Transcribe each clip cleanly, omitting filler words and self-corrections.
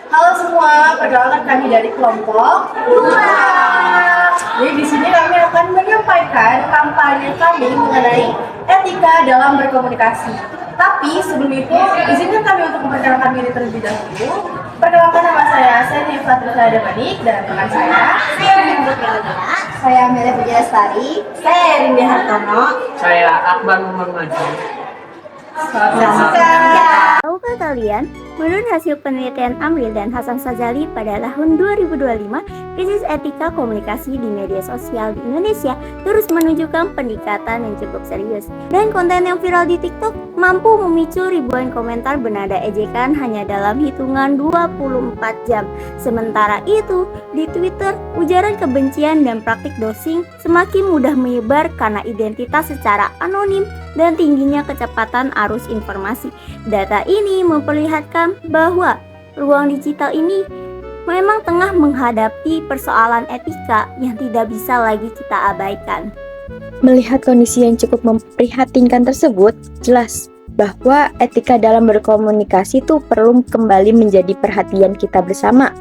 Halo semua, perkenalkan kami dari kelompok. Jadi di sini kami akan menyampaikan kampanye kami mengenai etika dalam berkomunikasi. Tapi sebelum itu, izinkan kami untuk memperkenalkan diri terlebih dahulu. Perkenalkan nama saya Nifat Rifda Damanik dan teman saya Amelia Pujalestari. saya Rindy Hartono. Saya Akbar Muhammad. Selamat menyaksikan. Tahukah kalian, menurut hasil penelitian Amril dan Hasan Sazali pada tahun 2025, krisis etika komunikasi di media sosial di Indonesia terus menunjukkan peningkatan yang cukup serius. Dan konten yang viral di TikTok mampu memicu ribuan komentar bernada ejekan hanya dalam hitungan 24 jam. Sementara itu, di Twitter, ujaran kebencian dan praktik doxing semakin mudah menyebar karena identitas secara anonim dan tingginya kecepatan arus informasi. Data ini memperlihatkan bahwa ruang digital ini memang tengah menghadapi persoalan etika yang tidak bisa lagi kita abaikan. Melihat kondisi yang cukup memprihatinkan tersebut, jelas bahwa etika dalam berkomunikasi itu perlu kembali menjadi perhatian kita bersama.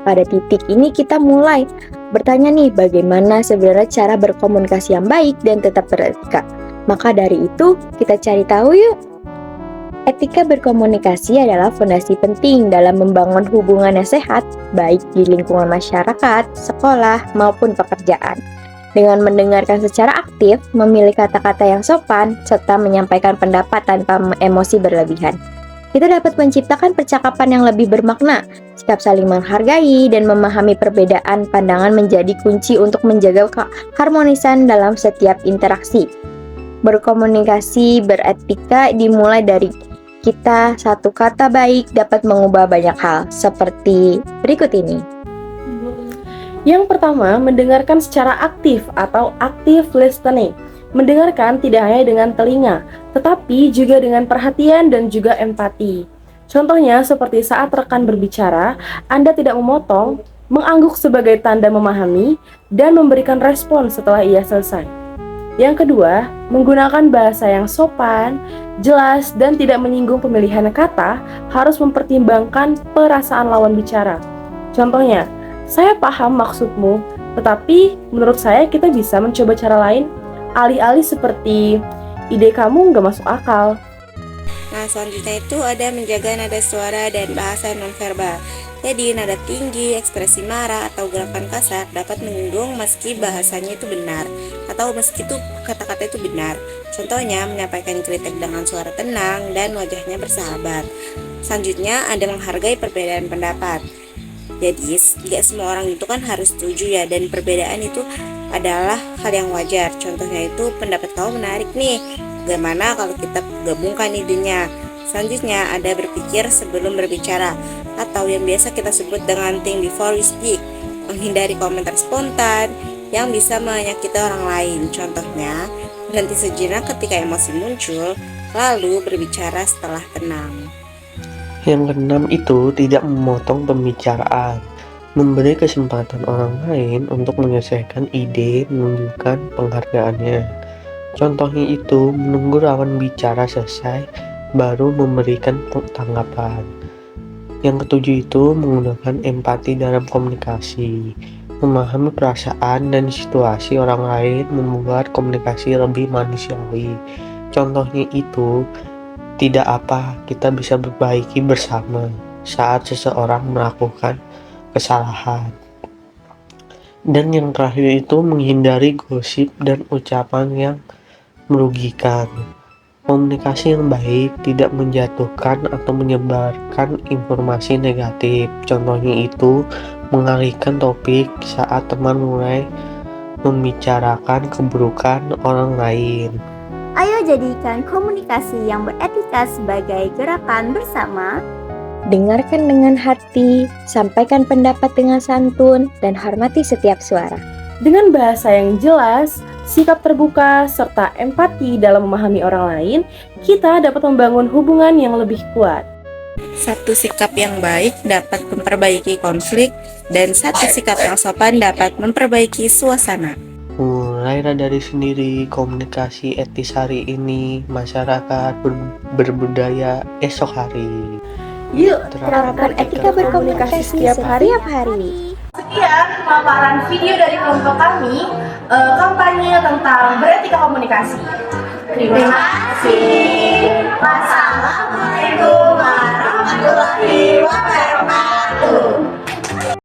Pada titik ini kita mulai bertanya nih, bagaimana sebenarnya cara berkomunikasi yang baik dan tetap beretika. Maka dari itu, kita cari tahu yuk. Etika berkomunikasi adalah fondasi penting dalam membangun hubungan yang sehat, baik di lingkungan masyarakat, sekolah, maupun pekerjaan. Dengan mendengarkan secara aktif, memilih kata-kata yang sopan, serta menyampaikan pendapat tanpa emosi berlebihan, kita dapat menciptakan percakapan yang lebih bermakna. Sikap saling menghargai dan memahami perbedaan pandangan menjadi kunci untuk menjaga keharmonisan dalam setiap interaksi. Berkomunikasi beretika dimulai dari kita, satu kata baik dapat mengubah banyak hal, seperti berikut ini. Yang pertama, mendengarkan secara aktif atau active listening. Mendengarkan tidak hanya dengan telinga, tetapi juga dengan perhatian dan juga empati. Contohnya seperti saat rekan berbicara, Anda tidak memotong, mengangguk sebagai tanda memahami, dan memberikan respon setelah ia selesai. Yang kedua, menggunakan bahasa yang sopan, jelas, dan tidak menyinggung pemilihan kata harus mempertimbangkan perasaan lawan bicara. Contohnya, saya paham maksudmu, tetapi menurut saya kita bisa mencoba cara lain, alih-alih seperti ide kamu nggak masuk akal. Nah, selanjutnya itu ada menjaga nada suara dan bahasa nonverbal. Jadi, nada tinggi, ekspresi marah, atau gerakan kasar dapat menyinggung meski bahasanya itu benar, atau meski itu kata-kata itu benar. Contohnya, menyampaikan kritik dengan suara tenang dan wajahnya bersahabat. Selanjutnya, ada menghargai perbedaan pendapat. Jadi, gak semua orang itu kan harus setuju ya, dan perbedaan itu adalah hal yang wajar. Contohnya itu, pendapat kamu menarik nih, bagaimana kalau kita gabungkan idenya? Selanjutnya ada berpikir sebelum berbicara, atau yang biasa kita sebut dengan think before you speak. Menghindari komentar spontan yang bisa menyakiti orang lain. Contohnya, berhenti sejenak ketika emosi muncul, lalu berbicara setelah tenang. Yang keenam itu tidak memotong pembicaraan. Memberi kesempatan orang lain untuk menyelesaikan ide, menunjukkan penghargaannya. Contohnya itu menunggu lawan bicara selesai baru memberikan tanggapan. Yang ketujuh itu menggunakan empati dalam komunikasi. Memahami perasaan dan situasi orang lain membuat komunikasi lebih manusiawi. Contohnya itu, tidak apa, kita bisa perbaiki bersama saat seseorang melakukan kesalahan. Dan yang terakhir itu menghindari gosip dan ucapan yang merugikan. Komunikasi yang baik tidak menjatuhkan atau menyebarkan informasi negatif. Contohnya itu mengalihkan topik saat teman mulai membicarakan keburukan orang lain. Ayo jadikan komunikasi yang beretika sebagai gerakan bersama. Dengarkan dengan hati, sampaikan pendapat dengan santun, dan hormati setiap suara. Dengan bahasa yang jelas, sikap terbuka, serta empati dalam memahami orang lain, kita dapat membangun hubungan yang lebih kuat. Satu sikap yang baik dapat memperbaiki konflik, dan satu sikap yang sopan dapat memperbaiki suasana. Mulai dari sendiri komunikasi etis hari ini, masyarakat berbudaya esok hari. Yuk, Terapkan etika berkomunikasi setiap hari. Sekian pemaparan video dari kelompok kami, kampanye tentang beretika komunikasi. Terima kasih. Wassalamualaikum warahmatullahi wabarakatuh.